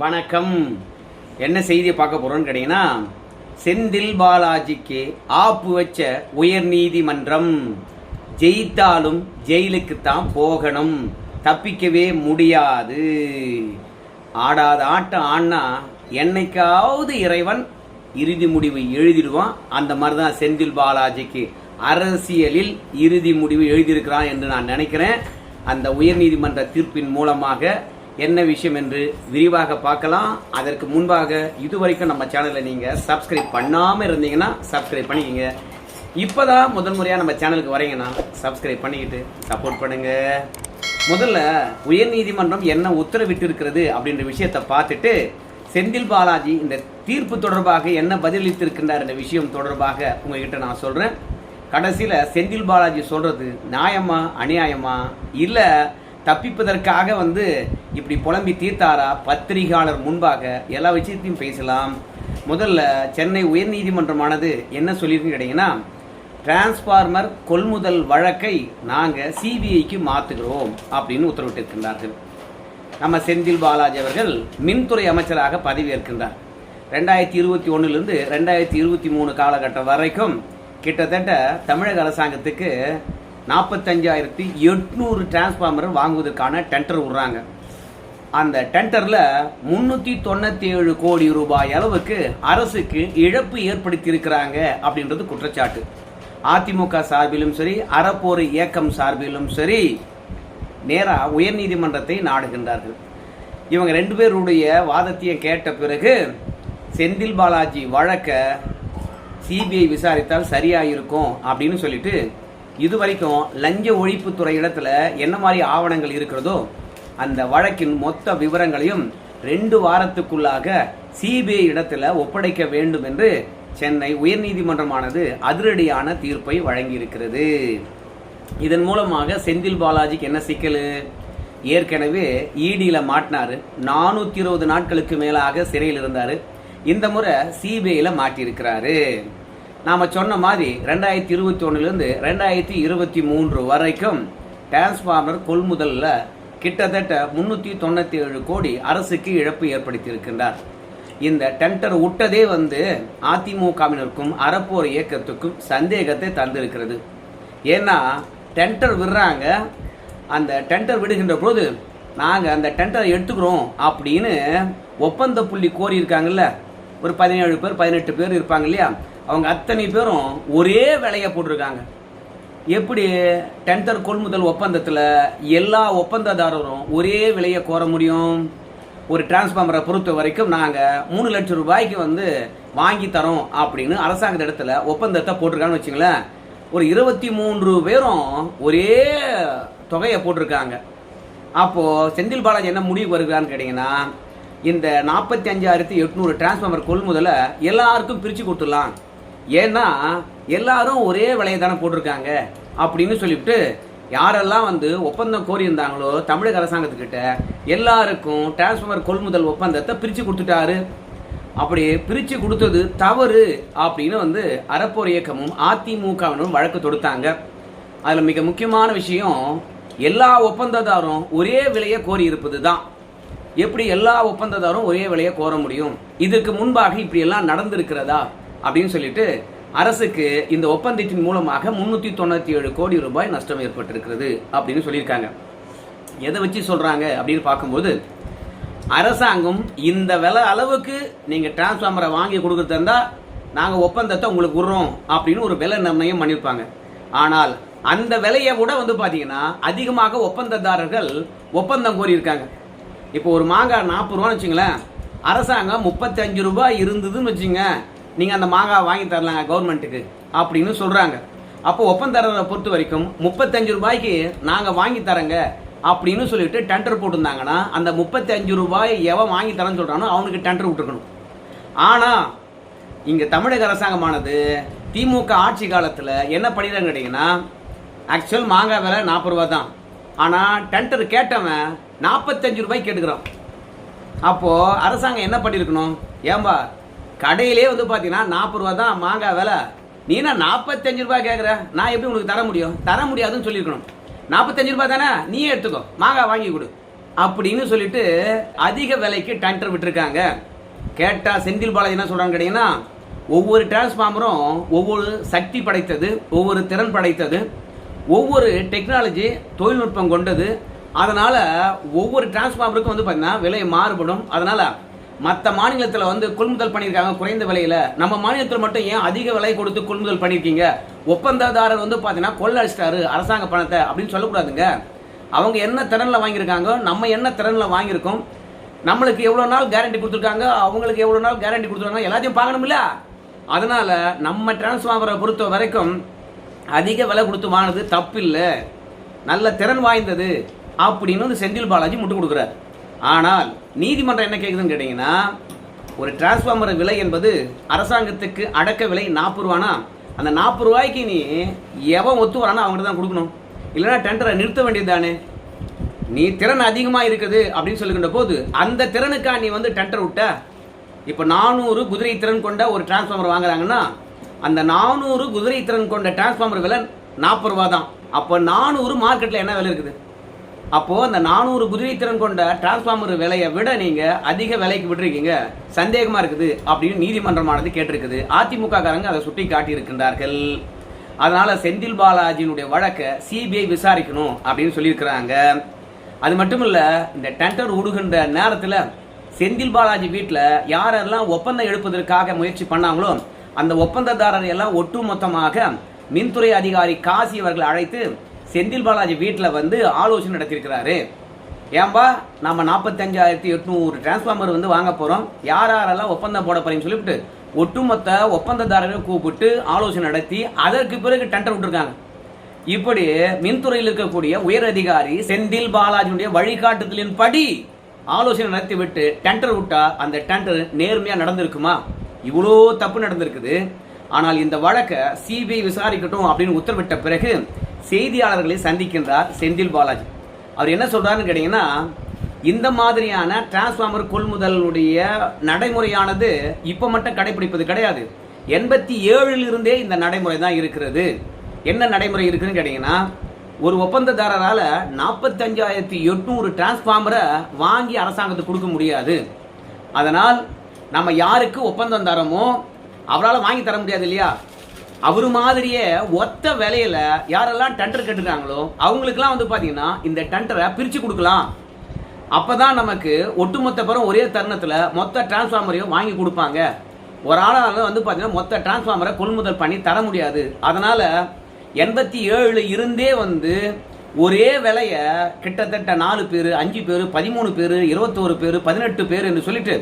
வணக்கம். என்ன செய்தி பார்க்க போறோம்னு கேட்டீங்கன்னா, செந்தில் பாலாஜிக்கு ஆப்பு வச்ச உயர் நீதிமன்றம். ஜெயித்தாலும் ஜெயிலுக்கு தான் போகணும், தப்பிக்கவே முடியாது. ஆடாத ஆட்டம் ஆடினா என்னைக்காவது இறைவன் இறுதி முடிவு எழுதிடுவான். அந்த மாதிரி தான் செந்தில் பாலாஜிக்கு அரசியலில் இறுதி முடிவு எழுதியிருக்கிறான் என்று நான் நினைக்கிறேன். அந்த உயர்நீதிமன்ற தீர்ப்பின் மூலமாக என்ன விஷயம் என்று விரிவாக பார்க்கலாம். அதற்கு முன்பாக இதுவரைக்கும் நம்ம சேனலை நீங்கள் சப்ஸ்கிரைப் பண்ணாமல் இருந்தீங்கன்னா சப்ஸ்கிரைப் பண்ணிக்கோங்க. இப்போதான் முதல் முறையாக நம்ம சேனலுக்கு வரீங்கன்னா சப்ஸ்கிரைப் பண்ணிக்கிட்டு சப்போர்ட் பண்ணுங்க. முதல்ல உயர்நீதிமன்றம் என்ன உத்தரவிட்டு இருக்கிறது அப்படின்ற விஷயத்தை பார்த்துட்டு, செந்தில் பாலாஜி இந்த தீர்ப்பு தொடர்பாக என்ன பதிலளித்திருக்கின்றார் என்ற விஷயம் தொடர்பாக உங்ககிட்ட நான் சொல்கிறேன். கடைசியில் செந்தில் பாலாஜி சொல்கிறது நியாயமா அநியாயமா, இல்லை தப்பிப்பதற்காக இப்படி புலம்பி தீர்த்தாரா, பத்திரிகையாளர் முன்பாக எல்லா விஷயத்தையும் பேசலாம். முதல்ல சென்னை உயர்நீதிமன்றமானது என்ன சொல்லியிருக்கு கேட்டீங்கன்னா, டிரான்ஸ்பார்மர் கொள்முதல் வழக்கை நாங்கள் சிபிஐக்கு மாற்றுகிறோம் அப்படின்னு உத்தரவிட்டிருக்கின்றார்கள். நம்ம செந்தில் பாலாஜி அவர்கள் மின்துறை அமைச்சராக பதவியேற்கின்றார். 2021 2023 காலகட்டம் வரைக்கும் கிட்டத்தட்ட தமிழக அரசாங்கத்துக்கு 45,800 டிரான்ஸ்பார்மர் வாங்குவதற்கான டெண்டர் விடுறாங்க. அந்த டெண்டரில் 397 கோடி ரூபாய் அளவுக்கு அரசுக்கு இழப்பு ஏற்படுத்தி இருக்கிறாங்க அப்படின்றது குற்றச்சாட்டு. அதிமுக சார்பிலும் சரி, அறப்போர் இயக்கம் சார்பிலும் சரி, நேராக உயர்நீதிமன்றத்தை நாடுகின்றார்கள். இவங்க 2 பேருடைய வாதத்தையும் கேட்ட பிறகு செந்தில் பாலாஜி வழக்க சிபிஐ விசாரித்தால் சரியாக இருக்கும் அப்படின்னு சொல்லிட்டு, இதுவரைக்கும் லஞ்ச ஒழிப்புத்துறை இடத்துல என்ன மாதிரி ஆவணங்கள் இருக்கிறதோ அந்த வழக்கின் மொத்த விவரங்களையும் 2 வாரத்துக்குள்ளாக சிபிஐ இடத்துல ஒப்படைக்க வேண்டும் என்று சென்னை உயர்நீதிமன்றமானது அதிரடியான தீர்ப்பை வழங்கியிருக்கிறது. இதன் மூலமாக செந்தில் பாலாஜிக்கு என்ன சிக்கல்? ஏற்கனவே இடியில் மாட்டினாரு, 420 நாட்களுக்கு மேலாக சிறையில் இருந்தார். இந்த முறை சிபிஐயில் மாட்டியிருக்கிறாரு. நாம் சொன்ன மாதிரி 2021 2023 வரைக்கும் டிரான்ஸ்பார்மர் கொள்முதலில் கிட்டத்தட்ட 397 கோடி அரசுக்கு இழப்பு ஏற்படுத்தியிருக்கின்றார். இந்த டெண்டர் விட்டதே அதிமுகவினருக்கும் அறப்போர் இயக்கத்துக்கும் சந்தேகத்தை தந்திருக்கிறது. ஏன்னா டெண்டர் விடுறாங்க, அந்த டெண்டர் விடுகின்ற போது நாங்கள் அந்த டெண்டரை எடுத்துக்கிறோம் அப்படின்னு ஒப்பந்த புள்ளி கோரியிருக்காங்கல்ல, ஒரு 17 பேர் 18 பேர் இருப்பாங்க இல்லையா, அவங்க அத்தனை பேரும் ஒரே விலையை போட்டிருக்காங்க. எப்படி டெண்டர் கொள்முதல் ஒப்பந்தத்தில் எல்லா ஒப்பந்ததாரரும் ஒரே விலையை கோர முடியும்? ஒரு டிரான்ஸ்பார்மரை பொறுத்த வரைக்கும் நாங்கள் 3 லட்சம் ரூபாய்க்கு வாங்கி தரோம் அப்படின்னு அரசாங்க இடத்துல ஒப்பந்தத்தை போட்டிருக்கான்னு வச்சுங்களேன். ஒரு 23 பேரும் ஒரே தொகையை போட்டிருக்காங்க. அப்போது செந்தில் பாலாஜி என்ன முடிவு வருகிறான்னு கேட்டிங்கன்னா, இந்த 45,800 டிரான்ஸ்பார்மர் கொள்முதலை எல்லாருக்கும் பிரித்து கொடுத்துடலாம். ஏன்னா எல்லாரும் ஒரே விலையை தானே போட்டிருக்காங்க அப்படின்னு சொல்லிவிட்டு, யாரெல்லாம் ஒப்பந்தம் கோரியிருந்தாங்களோ தமிழக அரசாங்கத்துக்கிட்ட எல்லாருக்கும் டிரான்ஸ்பார்மர் கொள்முதல் ஒப்பந்தத்தை பிரித்து கொடுத்துட்டாரு. அப்படி பிரித்து கொடுத்தது தவறு அப்படின்னு அறப்போர் இயக்கமும் அதிமுகவினரும் வழக்கு தொடுத்தாங்க. அதில் மிக முக்கியமான விஷயம், எல்லா ஒப்பந்ததாரும் ஒரே விலையை கோரி இருப்பது தான். எப்படி எல்லா ஒப்பந்ததாரும் ஒரே விலையை கோர முடியும்? இதுக்கு முன்பாக இப்படி எல்லாம் நடந்திருக்கிறதா அப்படின்னு சொல்லிட்டு அரசுக்கு இந்த ஒப்பந்தத்தின் மூலமாக 397 கோடி ரூபாய் நஷ்டம் ஏற்பட்டிருக்கிறது அப்படின்னு சொல்லியிருக்காங்க. எதை வச்சு சொல்றாங்க அப்படின்னு பார்க்கும்போது, அரசாங்கம் இந்த விலை அளவுக்கு நீங்க டிரான்ஸ்பார்மரை வாங்கி கொடுக்கறதா இருந்தா நாங்கள் ஒப்பந்தத்தை உங்களுக்கு விடுறோம் அப்படின்னு ஒரு விலை நிர்ணயம் பண்ணியிருப்பாங்க. ஆனால் அந்த விலையை விட பார்த்தீங்கன்னா அதிகமாக ஒப்பந்ததாரர்கள் ஒப்பந்தம் கோரியிருக்காங்க. இப்போ ஒரு மாங்காய் 40 ரூபான்னு வச்சுங்களேன், அரசாங்கம் 35 ரூபாய் இருந்ததுன்னு வச்சுங்க, நீங்கள் அந்த மாங்காய் வாங்கி தரலாங்க கவர்மெண்ட்டுக்கு அப்படின்னு சொல்கிறாங்க. அப்போ ஒப்பந்ததாரரை பொறுத்த வரைக்கும் 35 ரூபாய்க்கு நாங்கள் வாங்கி தரேங்க அப்படின்னு சொல்லிட்டு டெண்டர் போட்டிருந்தாங்கன்னா, அந்த 35 ரூபாய் எவன் வாங்கி தரேன்னு சொல்கிறானோ அவனுக்கு டெண்டர் விட்டுருக்கணும். ஆனால் இங்கே தமிழக அரசாங்கமானது திமுக ஆட்சி காலத்தில் என்ன பண்ணிடுறாங்க கேட்டிங்கன்னா, ஆக்சுவல் மாங்காய் விலை 40 ரூபா தான், ஆனால் டெண்டர் கேட்டவன் 45 ரூபாய் கேட்டுக்கிறான். அப்போது அரசாங்கம் என்ன பண்ணியிருக்கணும்? ஏன்பா கடையிலே பார்த்தீங்கன்னா 40 ரூபா தான் மாங்காய் விலை, நீனா 45 ரூபாய் கேட்குற, நான் எப்படி உனக்கு தர முடியும்? தர முடியாதுன்னு சொல்லியிருக்கணும். 45 ரூபாய் தானே, நீயே எடுத்துக்கோ, மாங்காய் வாங்கி கொடு அப்படின்னு சொல்லிட்டு அதிக விலைக்கு டெண்டர் விட்டுருக்காங்க. கேட்டா செந்தில் பாலாஜி என்ன சொல்றாங்க கேட்டீங்கன்னா, ஒவ்வொரு டிரான்ஸ்ஃபார்மரும் ஒவ்வொரு சக்தி படைத்தது, ஒவ்வொரு திறன் படைத்தது, ஒவ்வொரு டெக்னாலஜி தொழில்நுட்பம் கொண்டது. அதனால ஒவ்வொரு டிரான்ஸ்ஃபார்மருக்கும் வந்து பார்த்தீங்கன்னா விலை மாறுபடும். அதனால மற்ற மாநிலத்தில் வந்து கொள்முதல் பண்ணியிருக்காங்க குறைந்த விலையில, நம்ம மாநிலத்தில் மட்டும் ஏன் அதிக விலை கொடுத்து கொள்முதல் பண்ணியிருக்கீங்க? ஒப்பந்ததாரர் வந்து பார்த்தீங்கன்னா கொள்ளடிச்சிட்டாரு அரசாங்க பணத்தை அப்படின்னு சொல்லக்கூடாதுங்க. அவங்க என்ன திறனில் வாங்கியிருக்காங்க, நம்ம என்ன திறனில் வாங்கியிருக்கோம், நம்மளுக்கு எவ்வளோ நாள் கேரண்டி கொடுத்துருக்காங்க, அவங்களுக்கு எவ்வளோ நாள் கேரண்டி கொடுத்துருக்காங்க, எல்லாத்தையும் பார்க்கணும்ல. அதனால நம்ம டிரான்ஸ்ஃபார்மரை பொறுத்த வரைக்கும் அதிக விலை கொடுத்து வாங்கினது தப்பு இல்லை, நல்ல திறன் வாய்ந்தது அப்படின்னு வந்து செந்தில் பாலாஜி முட்டு கொடுக்குறாரு. ஆனால் நீதிமன்றம் என்ன கேட்குதுன்னு கேட்டீங்கன்னா, ஒரு டிரான்ஸ்ஃபார்மர் விலை என்பது அரசாங்கத்துக்கு அடக்க விலை 40 ரூபானா, அந்த 40 ரூபாய்க்கு நீ எவன் ஒத்து வரானா அவங்ககிட்ட தான் கொடுக்கணும், இல்லைன்னா டெண்டரை நிறுத்த வேண்டியது தானே. நீ திறன் அதிகமாக இருக்குது அப்படின்னு சொல்லுகின்ற போது அந்த திறனுக்கா நீ வந்து டெண்டர் விட்ட. இப்போ 400 குதிரை திறன் கொண்ட ஒரு டிரான்ஸ்ஃபார்மர் வாங்குறாங்கன்னா அந்த 400 குதிரை திறன் கொண்ட டிரான்ஸ்ஃபார்மர் விலை 40 ரூபா தான். அப்போ 400 மார்க்கெட்டில் என்ன விலை இருக்குது? அப்போது அந்த 400 குதிரை திறன் கொண்ட டிரான்ஸ்ஃபார்மர் விலையை விட நீங்கள் அதிக விலைக்கு விட்டுருக்கீங்க, சந்தேகமாக இருக்குது அப்படின்னு நீதிமன்றமானது கேட்டிருக்குது. அதிமுக காரங்க அதை சுட்டி காட்டியிருக்கின்றார்கள். அதனால செந்தில் பாலாஜியினுடைய வழக்கை சிபிஐ விசாரிக்கணும் அப்படின்னு சொல்லியிருக்கிறாங்க. அது மட்டும் இல்லை, இந்த டெண்டர் விடுகின்ற நேரத்தில் செந்தில் பாலாஜி வீட்டில் யாரெல்லாம் ஒப்பந்தம் எடுப்பதற்காக முயற்சி பண்ணாங்களோ அந்த ஒப்பந்ததாரர் எல்லாம் ஒட்டுமொத்தமாக மின்துறை அதிகாரி காசி அவர்கள் அழைத்து செந்தில் பாலாஜி வீட்டில் வந்து ஆலோசனை நடத்தியிருக்கிறாரு. ஏன்பா நம்ம 45,800 டிரான்ஸ்ஃபார்மர் வந்து வாங்க போகிறோம், யார் யாரெல்லாம் ஒப்பந்தம் போட போறீங்கன்னு சொல்லிவிட்டு ஒட்டுமொத்த ஒப்பந்ததாரரை கூப்பிட்டு ஆலோசனை நடத்தி அதற்கு பிறகு டெண்டர் விட்டுருக்காங்க. இப்படி மின்துறையில் இருக்கக்கூடிய உயர் அதிகாரி செந்தில் பாலாஜியுடைய வழிகாட்டுதலின் படி ஆலோசனை நடத்தி விட்டு டெண்டர் விட்டா அந்த டெண்டர் நேர்மையா நடந்திருக்குமா? இவ்வளோ தப்பு நடந்திருக்குது. ஆனால் இந்த வழக்கை சிபிஐ விசாரிக்கட்டும் அப்படின்னு உத்தரவிட்ட பிறகு செய்தியாளர்களை சந்திக்கின்றார் செந்தில் பாலாஜி. அவர் என்ன சொல்றாருன்னு கேட்டீங்கன்னா, இந்த மாதிரியான டிரான்ஸ்ஃபார்மர் கொள்முதலுடைய நடைமுறையானது இப்ப மட்டும் கடைபிடிப்பது கிடையாது, 87 இருந்தே இந்த நடைமுறை தான் இருக்கிறது. என்ன நடைமுறை இருக்குன்னு கேட்டீங்கன்னா, ஒரு ஒப்பந்ததாரரால் 45,800 டிரான்ஸ்ஃபார்மரை வாங்கி அரசாங்கத்துக்கு கொடுக்க முடியாது. அதனால் நம்ம யாருக்கு ஒப்பந்தம் தரமோ அவரால் வாங்கி தர முடியாது இல்லையா? அவரு மாதிரியே ஒத்த விலையில யாரெல்லாம் டெண்டர் கேட்டுருக்காங்களோ அவங்களுக்குலாம் வந்து பார்த்தீங்கன்னா இந்த டெண்டரை பிரித்து கொடுக்கலாம். அப்பதான் நமக்கு ஒட்டுமொத்த பேரும் ஒரே தருணத்தில் மொத்த டிரான்ஸ்ஃபார்மரையும் வாங்கி கொடுப்பாங்க. ஒரு ஆளால் வந்து பார்த்தீங்கன்னா மொத்த டிரான்ஸ்ஃபார்மரை கொள்முதல் பண்ணி தர முடியாது. அதனால 87 இருந்தே வந்து ஒரே விலையை கிட்டத்தட்ட 4 பேர், 5 பேர், 13 பேர், 21 பேர், 18 பேர் என்று சொல்லிட்டு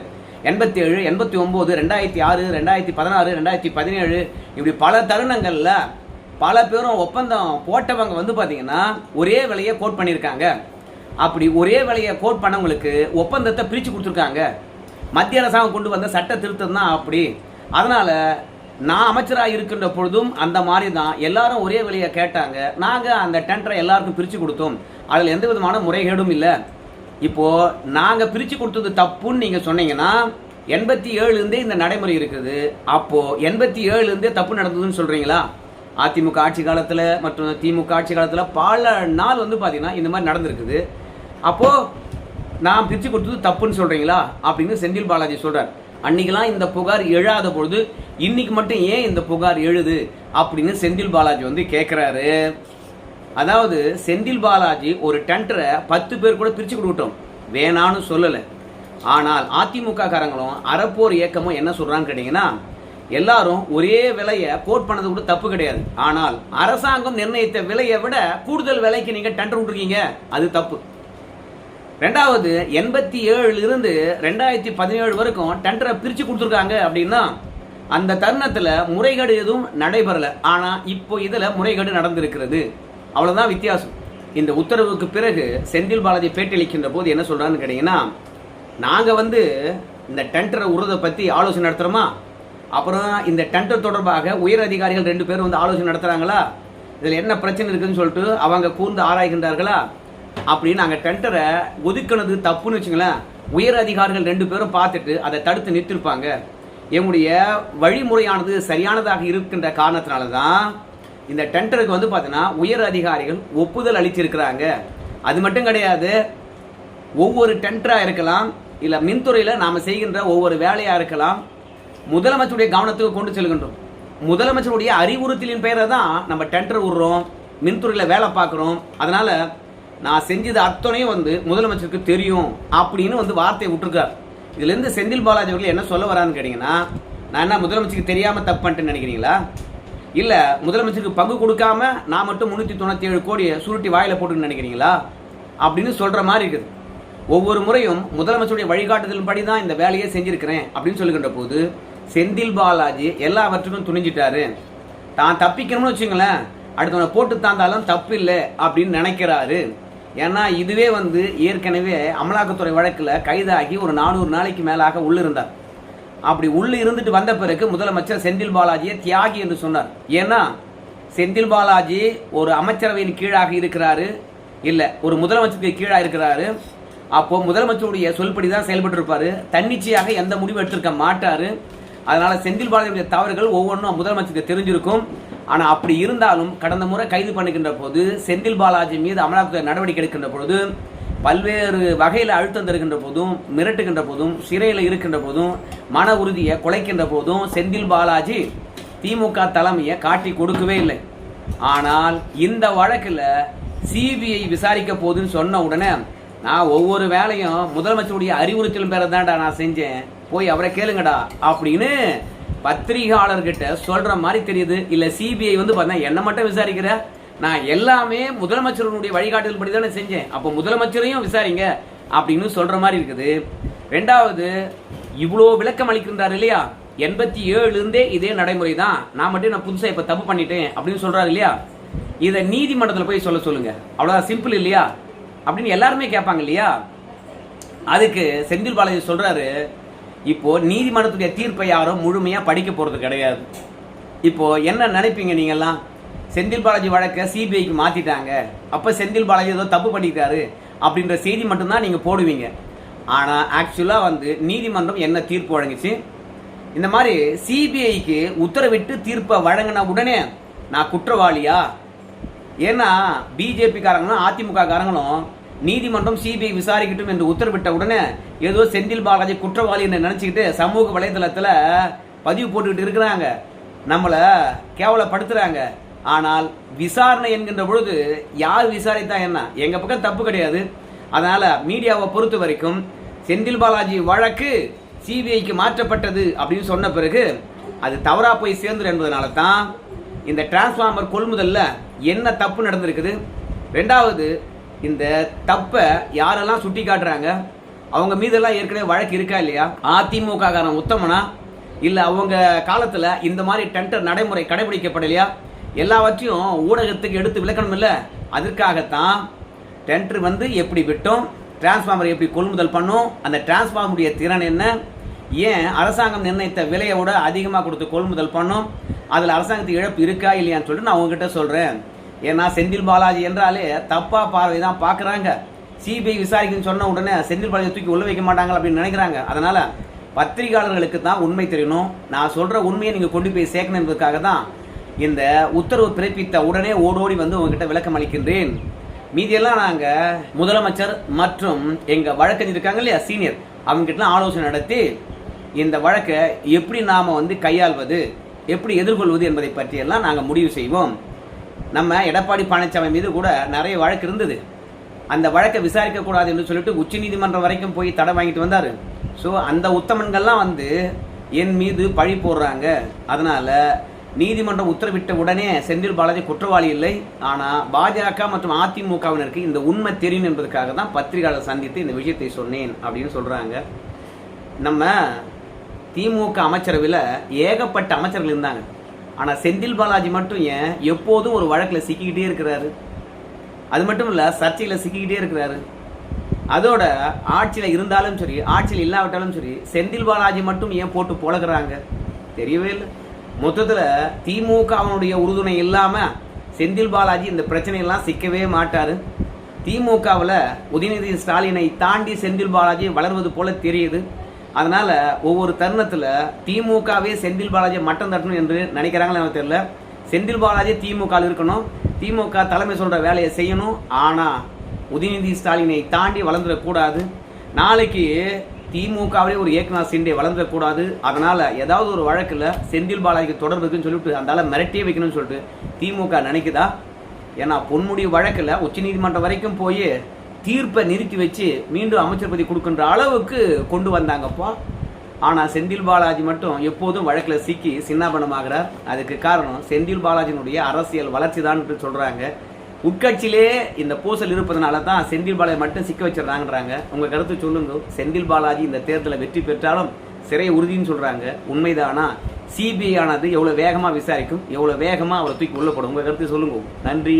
87, 89, 2006, 2016, 2017 இப்படி பல தருணங்கள்ல பல பேரும் ஒப்பந்தம் போட்டவங்க வந்து பார்த்தீங்கன்னா ஒரே விலையை கோட் பண்ணியிருக்காங்க. அப்படி ஒரே விலையை கோட் பண்ணவங்களுக்கு ஒப்பந்தத்தை பிரித்து கொடுத்துருக்காங்க. மத்திய அரசாங்கம் கொண்டு வந்த சட்ட திருத்தம் தான் அப்படி. அதனால நான் அமைச்சராக இருக்கின்ற பொழுதும் அந்த மாதிரி தான் எல்லாரும் ஒரே விலையை கேட்டாங்க. நாங்கள் அந்த டெண்டரை எல்லாருக்கும் பிரித்து கொடுத்தோம். அதில் எந்த விதமான முறைகேடும் இல்லை. இப்போ நாங்கள் பிரித்து கொடுத்தது தப்புன்னு நீங்கள் சொன்னீங்கன்னா 87 இந்த நடைமுறை இருக்குது. அப்போ 87 தப்பு நடந்ததுன்னு சொல்றீங்களா? அதிமுக ஆட்சி காலத்தில் மற்றும் திமுக ஆட்சி காலத்தில் பல நாள் வந்து பார்த்தீங்கன்னா இந்த மாதிரி நடந்திருக்குது. அப்போ நான் பிரித்து கொடுத்தது தப்புன்னு சொல்றீங்களா அப்படின்னு செந்தில் பாலாஜி சொல்றார். அன்னைக்கெல்லாம் இந்த புகார் எழாத பொழுது இன்னைக்கு மட்டும் ஏன் இந்த புகார் எழுது அப்படின்னு செந்தில் பாலாஜி வந்து கேட்கிறாரு. அதாவது செந்தில் பாலாஜி ஒரு டெண்டரை 10 பேர் கூட பிரித்து கொடுக்கட்டும் வேணான்னு சொல்லலை. ஆனால் அதிமுக காரங்களும் அறப்போர் இயக்கமும் என்ன சொல்றான்னு கேட்டீங்கன்னா, எல்லாரும் ஒரே விலையை கோட் பண்ணது கூட தப்பு கிடையாது. ஆனால் அரசாங்கம் நிர்ணயித்த விலையை விட கூடுதல் விலைக்கு நீங்க டெண்டர் விட்டுருக்கீங்க, அது தப்பு. ரெண்டாவது 87 இருந்து 2017 வரைக்கும் டெண்டரை பிரிச்சு கொடுத்துருக்காங்க அப்படின்னா அந்த தருணத்துல முறைகேடு எதுவும் நடைபெறல. ஆனா இப்போ இதுல முறைகேடு நடந்திருக்கிறது, அவ்வளவுதான் வித்தியாசம். இந்த உத்தரவுக்கு பிறகு செந்தில் பாலாஜி பேட்டியளிக்கின்ற போது என்ன சொல்றான்னு கேட்டீங்கன்னா, நாங்க வந்து இந்த டெண்டரை உருவதை பத்தி ஆலோசனை நடத்துறோமா, அப்புறம் இந்த டெண்டர் தொடர்பாக உயர் அதிகாரிகள் 2 பேரும் வந்து ஆலோசனை நடத்துறாங்களா, இதுல என்ன பிரச்சனை இருக்குன்னு சொல்லிட்டு அவங்க கூர்ந்து ஆராய்கின்றார்களா, அப்படின்னு நாங்கள் டெண்டரை ஒதுக்கினது தப்புன்னு வச்சுங்களேன். உயர் அதிகாரிகள் 2 பேரும் பார்த்துட்டு அதை தடுத்து நிறுத்திருப்பாங்க. எங்களுடைய வழிமுறையானது சரியானதாக இருக்கின்ற காரணத்தினால தான் இந்த டெண்டருக்கு வந்து பார்த்தீங்கன்னா உயர் அதிகாரிகள் ஒப்புதல் அளித்திருக்கிறாங்க. அது மட்டும் கிடையாது, ஒவ்வொரு டெண்டராக இருக்கலாம், இல்லை மின்துறையில் நாம் செய்கின்ற ஒவ்வொரு வேலையாக இருக்கலாம், முதலமைச்சருடைய கவனத்துக்கு கொண்டு செல்கின்றோம். முதலமைச்சருடைய அறிவுறுத்தலின் பெயரை தான் நம்ம டெண்டர் விடுறோம், மின்துறையில் வேலை பார்க்குறோம். அதனால் நான் செஞ்சது அத்தனையும் முதலமைச்சருக்கு தெரியும் அப்படின்னு வார்த்தையை விட்டுருக்கார். இதுலேருந்து செந்தில் பாலாஜி அவர்கள் என்ன சொல்ல வரான்னு கேட்டிங்கன்னா, நான் என்ன முதலமைச்சருக்கு தெரியாமல் தப்பு பண்ணிட்டேன்னு நினைக்கிறீங்களா? இல்லை முதலமைச்சருக்கு பங்கு கொடுக்காம நான் மட்டும் 397 கோடியை சுருட்டி வாயில் போட்டுன்னு நினைக்கிறீங்களா அப்படின்னு சொல்கிற மாதிரி இருக்குது. ஒவ்வொரு முறையும் முதலமைச்சருடைய வழிகாட்டுதலின் படி தான் இந்த வேலையை செஞ்சிருக்கிறேன் அப்படின்னு சொல்லுகின்ற போது செந்தில் பாலாஜி எல்லாவற்றுக்கும் துணிஞ்சிட்டாரு. தான் தப்பிக்கணும்னு வச்சுங்களேன், அடுத்தவனை போட்டு தாந்தாலும் தப்பு இல்லை அப்படின்னு நினைக்கிறாரு. ஏன்னா இதுவே ஏற்கனவே அமலாக்கத்துறை வழக்கில் கைதாகி ஒரு 400 நாளைக்கு மேலாக உள்ளிருந்தார். அப்படி உள்ள இருந்துட்டு வந்த பிறகு முதலமைச்சர் செந்தில் பாலாஜியை தியாகி என்று சொன்னார். ஏன்னா செந்தில் பாலாஜி ஒரு அமைச்சரவையின் கீழாக இருக்கிறாரு, இல்லை ஒரு முதலமைச்சருக்கு கீழாக இருக்கிறாரு. அப்போ முதலமைச்சருடைய சொல்படி தான் செயல்பட்டு இருப்பாரு, தன்னிச்சையாக எந்த முடிவு எடுத்திருக்க மாட்டாரு. அதனால செந்தில் பாலாஜியுடைய தவறுகள் ஒவ்வொன்றும் முதலமைச்சருக்கு தெரிஞ்சிருக்கும். ஆனால் அப்படி இருந்தாலும் கடந்த முறை கைது பண்ணுகின்ற போது செந்தில் பாலாஜி மீது அமலாக்கத்துறை நடவடிக்கை எடுக்கின்ற பொழுது பல்வேறு வகையில் அழுத்தம் தருகின்ற போதும், மிரட்டுகின்ற போதும், சிறையில் இருக்கின்ற போதும், மன உறுதியை குலைக்கின்ற போதும் செந்தில் பாலாஜி திமுக தலைமையை காட்டி கொடுக்கவே இல்லை. ஆனால் இந்த வழக்கில் சிபிஐ விசாரிக்க போதுன்னு சொன்ன உடனே நான் ஒவ்வொரு வேலையும் முதலமைச்சருடைய அறிவுறுத்தலும் பேர தான்டா நான் செஞ்சேன், போய் அவரை கேளுங்கடா அப்படின்னு பத்திரிகையாளர்கிட்ட சொல்ற மாதிரி தெரியுது. இல்ல சிபிஐ பார்த்தா என்ன மட்டும் விசாரிக்கிற, நான் எல்லாமே முதலமைச்சருடைய வழிகாட்டுதல் படி தானே செஞ்சேன், அப்போ முதலமைச்சரையும் விசாரிங்க அப்படின்னு சொல்ற மாதிரி இருக்குது. ரெண்டாவது, இவ்வளோ விளக்கம் அளிக்கின்றார் இல்லையா, 87 இதே நடைமுறை தான், நான் மட்டும் நான் புதுசாக இப்போ தப்பு பண்ணிட்டேன் அப்படின்னு சொல்றாரு இல்லையா, இதை நீதிமன்றத்தில் போய் சொல்லுங்க, அவ்வளோதான், சிம்பிள் இல்லையா அப்படின்னு எல்லாருமே கேட்பாங்க இல்லையா. அதுக்கு செந்தில் பாலாஜி சொல்றாரு, இப்போ நீதிமன்றத்துடைய தீர்ப்பை யாரும் முழுமையா படிக்க போறது கிடையாது. இப்போ என்ன நினைப்பீங்க நீங்கெல்லாம், செந்தில் பாலாஜி வழக்கை சிபிஐக்கு மாத்திட்டாங்க, அப்ப செந்தில் பாலாஜி ஏதோ தப்பு பண்ணிட்டாரு அப்படின்ற செய்தி மட்டும்தான் நீங்க போடுவீங்க. ஆனா ஆக்சுவலா நீதிமன்றம் என்ன தீர்ப்பு வழங்கிச்சு, இந்த மாதிரி சிபிஐக்கு உத்தரவிட்டு தீர்ப்பை வழங்கின உடனே நான் குற்றவாளியா? ஏன்னா பிஜேபி காரங்களும் அதிமுக காரங்களும் நீதிமன்றம் சிபிஐ விசாரிக்கட்டும் என்று உத்தரவிட்ட உடனே ஏதோ செந்தில் பாலாஜி குற்றவாளி என்று நினைச்சுக்கிட்டு சமூக வலைதளத்தில் பதிவு போட்டுக்கிட்டு இருக்கிறாங்க, நம்மளை கேவலப்படுத்துறாங்க. ஆனால் விசாரணை என்கின்ற பொழுது யார் விசாரித்தா என்ன, எங்க பக்கம் தப்பு கிடையாது. அதனால மீடியாவை பொறுத்த வரைக்கும் செந்தில் பாலாஜி வழக்கு சிபிஐக்கு மாற்றப்பட்டது அப்படின்னு சொன்ன பிறகு அது தவறா போய் சேர்ந்துரு என்பதனால தான் இந்த டிரான்ஸ்ஃபார்மர் கொள்முதல்ல என்ன தப்பு நடந்திருக்குது. ரெண்டாவது, இந்த தப்பை யாரெல்லாம் சுட்டி காட்டுறாங்க, அவங்க மீதெல்லாம் ஏற்கனவே வழக்கு இருக்கா இல்லையா, அதிமுக காரன் உத்தமனா, இல்லை அவங்க காலத்தில் இந்த மாதிரி டெண்டர் நடைமுறை கடைபிடிக்கப்படலையா, எல்லாவற்றையும் ஊடகத்துக்கு எடுத்து விளக்கணும் இல்லை. அதற்காகத்தான் டெண்டர் எப்படி விட்டோம், டிரான்ஸ்ஃபார்மர் எப்படி கொள்முதல் பண்ணோம், அந்த டிரான்ஸ்ஃபார்மருடைய திறன் என்ன, ஏன் அரசாங்கம் நிர்ணயித்த விலையை விட அதிகமாக கொடுத்து கொள்முதல் பண்ணோம், அதில் அரசாங்கத்துக்கு இழப்பு இருக்கா இல்லையான்னு சொல்லிட்டு நான் உங்ககிட்ட சொல்கிறேன். ஏன்னா செந்தில் பாலாஜி என்றாலே தப்பா பார்வை தான் பார்க்குறாங்க. சிபிஐ விசாரிக்குன்னு சொன்ன உடனே செந்தில் பாலாஜி தூக்கி உள்ள வைக்க மாட்டாங்க அப்படின்னு நினைக்கிறாங்க. அதனால பத்திரிகையாளர்களுக்கு தான் உண்மை தெரியணும், நான் சொல்ற உண்மையை நீங்க கொண்டு போய் சேர்க்கணும் என்பதற்காக தான் இந்த உத்தரவு பிறப்பித்த உடனே ஓடோடி உங்ககிட்ட விளக்கம் அளிக்கின்றேன். மீதியெல்லாம் நாங்க முதலமைச்சர் மற்றும் எங்க வழக்கறிஞர் இருக்காங்க இல்லையா சீனியர், அவங்க கிட்ட ஆலோசனை நடத்தி இந்த வழக்கை எப்படி நாம கையாள்வது, எப்படி எதிர்கொள்வது என்பதை பற்றியெல்லாம் நாங்கள் முடிவு செய்வோம். நம்ம எடப்பாடி பழனிசாமி மீது கூட நிறைய வழக்கு இருந்தது, அந்த வழக்கை விசாரிக்க கூடாது என்று சொல்லிட்டு உச்ச நீதிமன்றம் வரைக்கும் போய் தடை வாங்கிட்டு வந்தாரு. ஸோ அந்த உத்தமன்கள்லாம் என் மீது பழி போடுறாங்க. அதனால நீதிமன்றம் உத்தரவிட்ட உடனே செந்தில் பாலாஜி குற்றவாளி இல்லை, ஆனால் பாஜக மற்றும் அதிமுகவினருக்கு இந்த உண்மை தெரியும் என்பதற்காக தான் பத்திரிகையாளர் சந்தித்து இந்த விஷயத்தை சொன்னேன் அப்படின்னு சொல்றாங்க. நம்ம திமுக அமைச்சரவையில் ஏகப்பட்ட அமைச்சர்கள் இருந்தாங்க, ஆனால் செந்தில் பாலாஜி மட்டும் ஏன் எப்போதும் ஒரு வழக்கில் சிக்கிக்கிட்டே இருக்கிறாரு, அது மட்டும் இல்லை சர்ச்சையில் சிக்கிக்கிட்டே இருக்கிறாரு. அதோட ஆட்சியில் இருந்தாலும் சரி ஆட்சியில் இல்லாவிட்டாலும் சரி செந்தில் பாலாஜி மட்டும் ஏன் போட்டு பொழகிறாங்க தெரியவே இல்லை. மொத்தத்தில் திமுக அவனுடைய உறுதுணை இல்லாமல் செந்தில் பாலாஜி இந்த பிரச்சனையெல்லாம் சிக்கவே மாட்டார். திமுகவில் உதயநிதி ஸ்டாலினை தாண்டி செந்தில் பாலாஜி வளர்வது போல தெரியுது. அதனால ஒவ்வொரு தருணத்தில் திமுகவே செந்தில் பாலாஜி மட்டம் தட்டணும் என்று நினைக்கிறாங்களே எனக்கு தெரியல. செந்தில் பாலாஜி திமுக இருக்கணும், திமுக தலைமை சொல்ற வேலையை செய்யணும். ஆனா உதயநிதி ஸ்டாலினை தாண்டி வளர்ந்துடக்கூடாது. நாளைக்கு திமுகவிலே ஒரு ஏக்நாத் சிண்டே வளர்ந்துடக்கூடாது. அதனால ஏதாவது ஒரு வழக்கில் செந்தில் பாலாஜிக்கு தொடர்பு இருக்குன்னு சொல்லிட்டு அந்த மிரட்டியே வைக்கணும்னு சொல்லிட்டு திமுக நினைக்குதா? ஏன்னா பொன்முடி வழக்கில் உச்சநீதிமன்றம் வரைக்கும் போய் தீர்ப்பை நிறுத்தி வச்சு மீண்டும் அமைச்சர் பதவி கொடுக்கின்ற அளவுக்கு கொண்டு வந்தாங்கப்பா. ஆனால் செந்தில் பாலாஜி மட்டும் எப்போதும் வழக்கில் சிக்கி சின்னாபனமாகிறார். அதுக்கு காரணம் செந்தில் பாலாஜியினுடைய அரசியல் வளர்ச்சி தான் சொல்றாங்க. உட்கட்சியிலே இந்த பூசல் இருப்பதனால தான் செந்தில் பாலாஜி மட்டும் சிக்க வச்சிடறாங்கன்றாங்க. உங்க கருத்து சொல்லுங்க. செந்தில் பாலாஜி இந்த தேர்தலில் வெற்றி பெற்றாலும் சிறை உறுதின்னு சொல்றாங்க. உண்மைதானா? சிபிஐ ஆனது எவ்வளவு வேகமா விசாரிக்கும், எவ்வளவு வேகமா அவரை தூக்கி உள்ள போடும்? உங்க கருத்து சொல்லுங்க. நன்றி.